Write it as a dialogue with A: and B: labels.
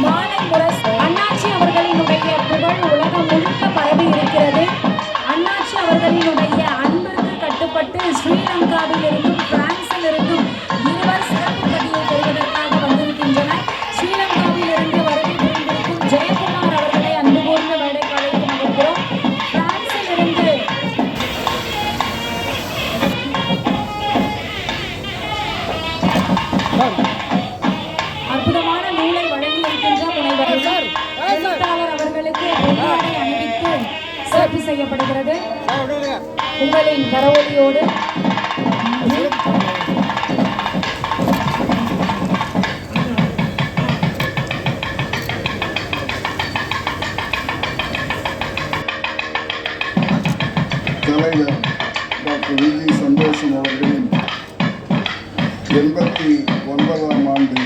A: மாலை முரசு. அண்ணாச்சி அவர்களினுடைய புகழ் உலகம் முழுக்க பரவி இருக்கிறது. அண்ணாச்சி அவர்களினுடைய அன்பிற்கு கட்டுப்பட்டு ஸ்ரீலங்காவில் இருந்தும் பிரான்சில் இருந்தும் இருவர் சிறப்பு பதிவை பெறுவதற்காக வந்திருக்கின்றனர். ஸ்ரீலங்காவில் இருந்து வருகை புரிந்திருக்கும் ஜெயக்குமார் அவர்களை அன்பு கூர்ந்த வேலைக்கு அழைத்து மகிழ்கிறோம். பிரான்சில் இருந்து அற்புதமான நூலை வழங்கி இருக்கின்ற முனைவர் எழுத்தாளர் அவர்களுக்கு பொன்னாடை அணிவித்து சிறப்பு செய்யப்படுகிறது. உங்களின் கரவொலியோடு
B: தலைவர் டாக்டர் வி.ஜி. சந்தோஷம் அவர்களின் 89ஆம் ஆண்டு